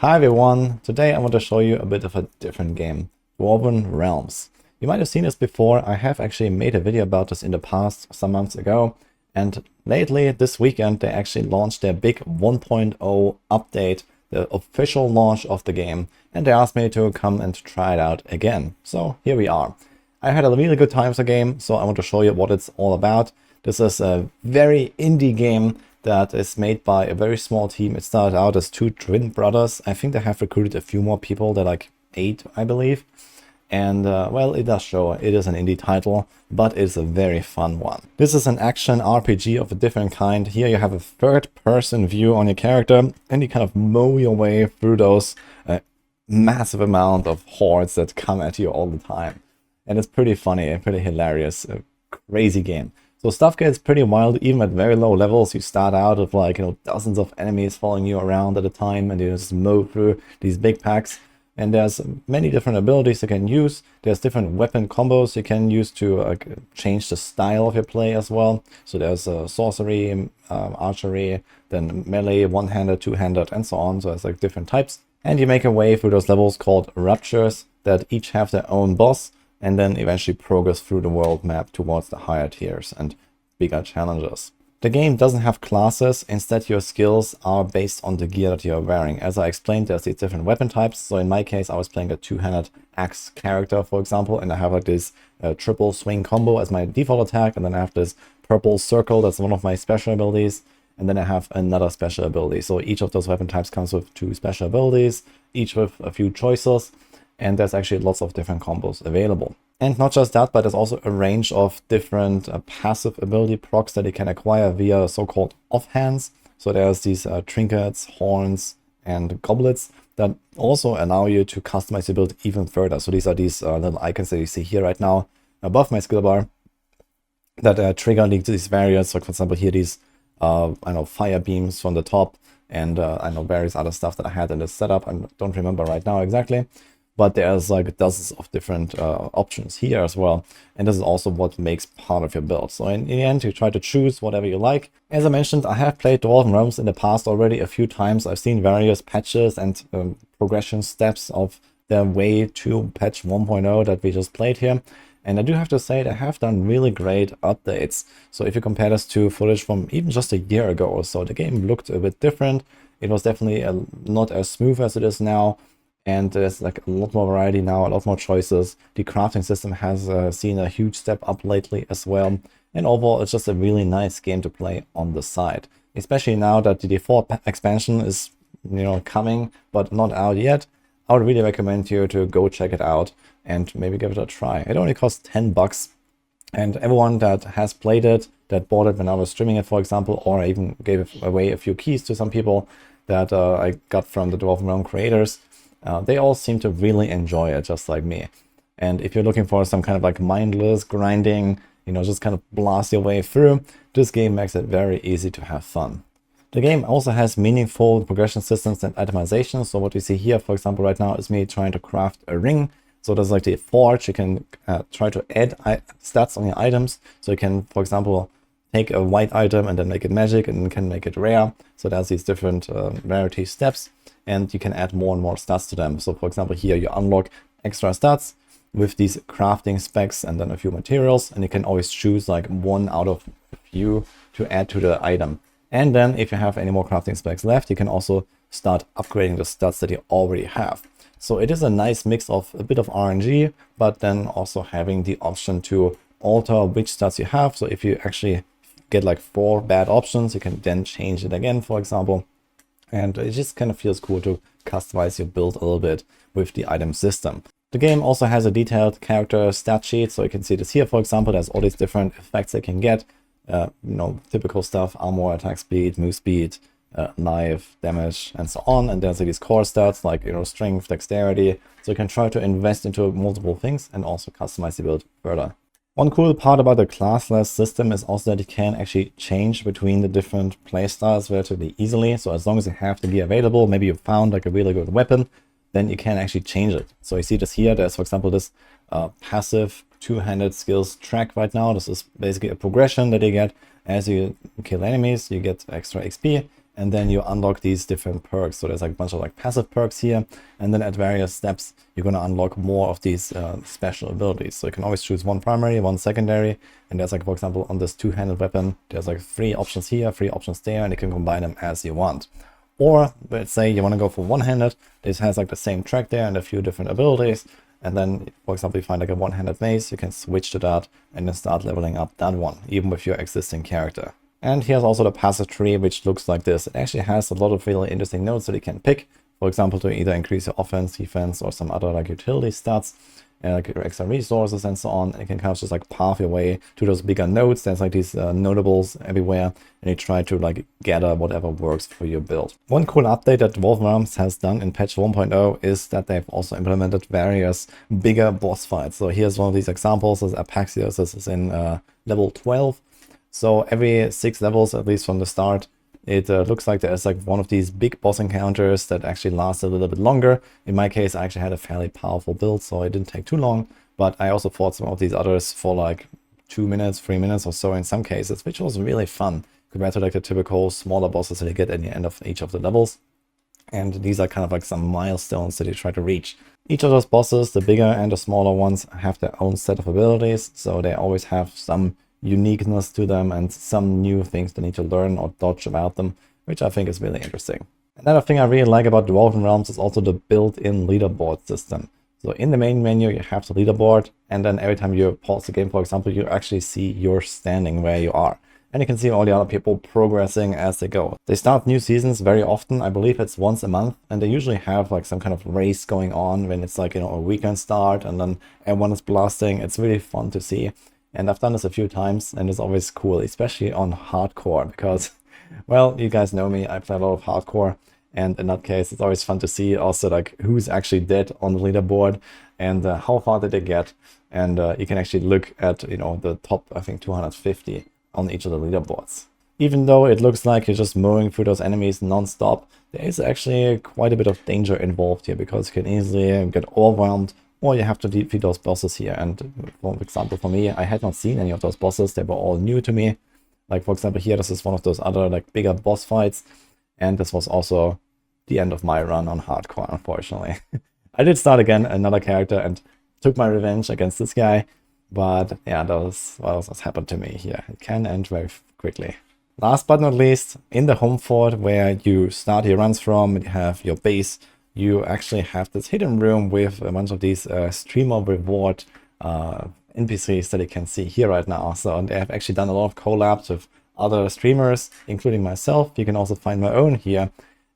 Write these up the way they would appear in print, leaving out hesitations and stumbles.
Hi everyone, today I want to show you a bit of a different game, Dwarven Realms. You might have seen this before. I have actually made a video about this in the past, some months ago, and lately, this weekend, they actually launched their big 1.0 update, the official launch of the game, and they asked me to come and try it out again. So here we are. I had a really good time with the game, so I want to show you what it's all about. This is a very indie game that is made by a very small team. It started out as two twin brothers. I think they have recruited a few more people. They're like 8, I believe. And well, it does show it is an indie title, but it's a very fun one. This is an action RPG of a different kind. Here you have a third-person view on your character, and you kind of mow your way through those massive amount of hordes that come at you all the time. And it's pretty funny and pretty hilarious. A crazy game. So stuff gets pretty wild even at very low levels. You start out with like, dozens of enemies following you around at a time, and you just mow through these big packs. And there's many different abilities you can use. There's different weapon combos you can use to change the style of your play as well. So there's sorcery, archery, then melee, one-handed, two-handed, and so on. So it's like different types. And you make a way through those levels called ruptures that each have their own boss, and then eventually progress through the world map towards the higher tiers and bigger challenges. The game doesn't have classes. Instead, your skills are based on the gear that you're wearing. As I explained, there's these different weapon types. So in my case, I was playing a two-handed axe character, for example, and I have like this triple swing combo as my default attack, and then I have this purple circle, that's one of my special abilities, and then I have another special ability. So each of those weapon types comes with 2 special abilities, each with a few choices, and there's actually lots of different combos available. And not just that, but there's also a range of different passive ability procs that you can acquire via so-called offhands. So there's these trinkets, horns, and goblets that also allow you to customize your build even further. So these are these little icons that you see here right now above my skill bar that trigger these various, so for example here these fire beams from the top, and I know various other stuff that I had in this setup. I don't remember right now exactly. But there's like dozens of different options here as well. And this is also what makes part of your build. So in the end, you try to choose whatever you like. As I mentioned, I have played Dwarven Realms in the past already a few times. I've seen various patches and progression steps of their way to patch 1.0 that we just played here. And I do have to say they have done really great updates. So if you compare this to footage from even just a year ago or so, the game looked a bit different. It was definitely not as smooth as it is now. And there's like a lot more variety now, a lot more choices. The crafting system has seen a huge step up lately as well. And overall, it's just a really nice game to play on the side. Especially now that the default expansion is, coming, but not out yet. I would really recommend you to go check it out and maybe give it a try. It only costs $10. And everyone that has played it, that bought it when I was streaming it, for example, or I even gave away a few keys to some people that I got from the Dwarven Realm creators, they all seem to really enjoy it, just like me. And if you're looking for some kind of like mindless grinding, just kind of blast your way through, this game makes it very easy to have fun. The game also has meaningful progression systems and itemization. So what you see here, for example, right now is me trying to craft a ring. So there's like the forge. You can try to add stats on your items. So you can, for example, take a white item and then make it magic, and then can make it rare. So there's these different rarity steps, and you can add more and more stats to them. So for example, here you unlock extra stats with these crafting specs and then a few materials, and you can always choose like one out of a few to add to the item. And then if you have any more crafting specs left, you can also start upgrading the stats that you already have. So it is a nice mix of a bit of RNG, but then also having the option to alter which stats you have. So if you actually get like 4 bad options, you can then change it again, for example. And it just kind of feels cool to customize your build a little bit with the item system. The game also has a detailed character stat sheet. So you can see this here, for example, there's all these different effects they can get. Typical stuff, armor, attack speed, move speed, knife, damage, and so on. And there's these core stats like, strength, dexterity. So you can try to invest into multiple things and also customize the build further. One cool part about the classless system is also that you can actually change between the different playstyles relatively easily. So as long as you have the gear available, maybe you found like a really good weapon, then you can actually change it. So you see this here, there's for example this passive two-handed skills track right now. This is basically a progression that you get as you kill enemies, you get extra XP, and then you unlock these different perks. So there's like a bunch of like passive perks here, and then at various steps you're going to unlock more of these special abilities. So you can always choose one primary, one secondary, and there's like, for example, on this two-handed weapon, there's like 3 options here, 3 options there, and you can combine them as you want. Or let's say you want to go for one-handed, this has like the same track there and a few different abilities. And then, for example, you find like a one-handed mace, you can switch to that and then start leveling up that one, even with your existing character. And here's also the passive tree, which looks like this. It actually has a lot of really interesting nodes that you can pick, for example, to either increase your offense, defense, or some other like utility stats, like your extra resources and so on. And you can kind of just like path your way to those bigger nodes. There's like these notables everywhere, and you try to like gather whatever works for your build. One cool update that Dwarven Realms has done in patch 1.0 is that they've also implemented various bigger boss fights. So here's one of these examples. This is Apaxios. This is in level 12. So every 6 levels, at least from the start, it looks like there's like one of these big boss encounters that actually lasts a little bit longer. In my case, I actually had a fairly powerful build, so it didn't take too long. But I also fought some of these others for like 2 minutes, 3 minutes or so in some cases, which was really fun compared to like the typical smaller bosses that you get at the end of each of the levels. And these are kind of like some milestones that you try to reach. Each of those bosses, the bigger and the smaller ones, have their own set of abilities, so they always have some uniqueness to them and some new things they need to learn or dodge about them, which I think is really interesting. Another thing I really like about Dwarven Realms is also the built-in leaderboard system. So in the main menu you have the leaderboard, and then every time you pause the game, for example, you actually see your standing where you are. And you can see all the other people progressing as they go. They start new seasons very often. I believe it's once a month, and they usually have like some kind of race going on when it's like, you know, a weekend start and then everyone is blasting. It's really fun to see. And I've done this a few times, and it's always cool, especially on hardcore, because, well, you guys know me, I play a lot of hardcore, and in that case, it's always fun to see also like who's actually dead on the leaderboard and how far did they get. And you can actually look at, you know, the top, I think, 250 on each of the leaderboards. Even though it looks like you're just mowing through those enemies non-stop, there is actually quite a bit of danger involved here, because you can easily get overwhelmed, or you have to defeat those bosses here. And for example, for me, I had not seen any of those bosses. They were all new to me. Like, for example, here, this is one of those other like bigger boss fights. And this was also the end of my run on hardcore, unfortunately. I did start again another character and took my revenge against this guy. But yeah, that was what happened to me here. It can end very quickly. Last but not least, in the home fort where you start your runs from, you have your base, you actually have this hidden room with a bunch of these streamer reward NPCs that you can see here right now. So they have actually done a lot of collabs with other streamers, including myself. You can also find my own here,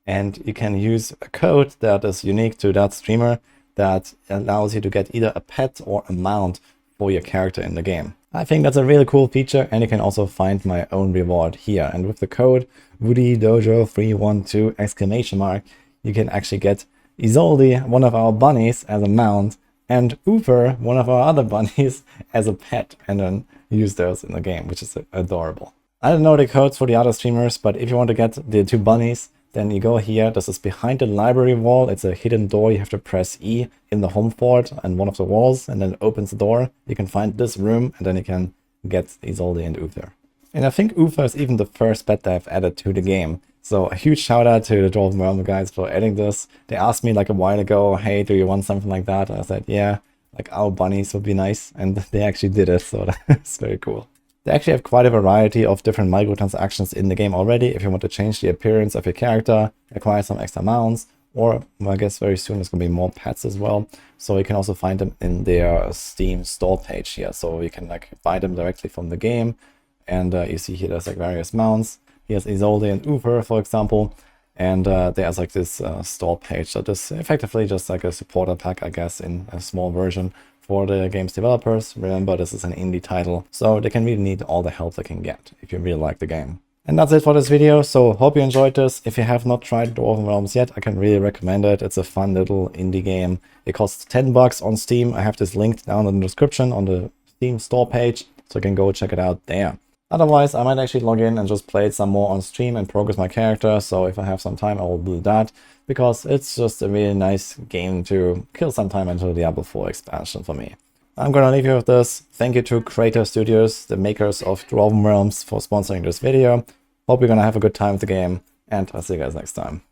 and you can use a code that is unique to that streamer that allows you to get either a pet or a mount for your character in the game. I think that's a really cool feature, and you can also find my own reward here. And with the code wudijo312 ! You can actually get Isolde, one of our bunnies, as a mount, and Uther, one of our other bunnies, as a pet, and then use those in the game, which is adorable. I don't know the codes for the other streamers, but if you want to get the 2 bunnies, then you go here. This is behind the library wall. It's a hidden door. You have to press E in the home fort and one of the walls, and then it opens the door. You can find this room, and then you can get Isolde and Uther. And I think Uther is even the first pet that I've added to the game. So a huge shout out to the Dwarven Realms guys for adding this. They asked me like a while ago, hey, do you want something like that? And I said, yeah, like our bunnies would be nice. And they actually did it, so that's very cool. They actually have quite a variety of different microtransactions in the game already. If you want to change the appearance of your character, acquire some extra mounts, or well, I guess very soon there's going to be more pets as well. So you can also find them in their Steam store page here. So you can like buy them directly from the game. And you see here there's like various mounts. Here's Isolde and Uther, for example, and there's like this store page. So this is effectively just like a supporter pack, I guess, in a small version for the game's developers. Remember, this is an indie title, so they can really need all the help they can get if you really like the game. And that's it for this video, so hope you enjoyed this. If you have not tried Dwarven Realms yet, I can really recommend it. It's a fun little indie game. It costs $10 on Steam. I have this linked down in the description on the Steam store page, so you can go check it out there. Otherwise, I might actually log in and just play it some more on stream and progress my character, so if I have some time I will do that, because it's just a really nice game to kill some time until the Diablo 4 expansion for me. I'm gonna leave you with this. Thank you to Creator Studios, the makers of Dwarven Realms, for sponsoring this video. Hope you're gonna have a good time with the game, and I'll see you guys next time.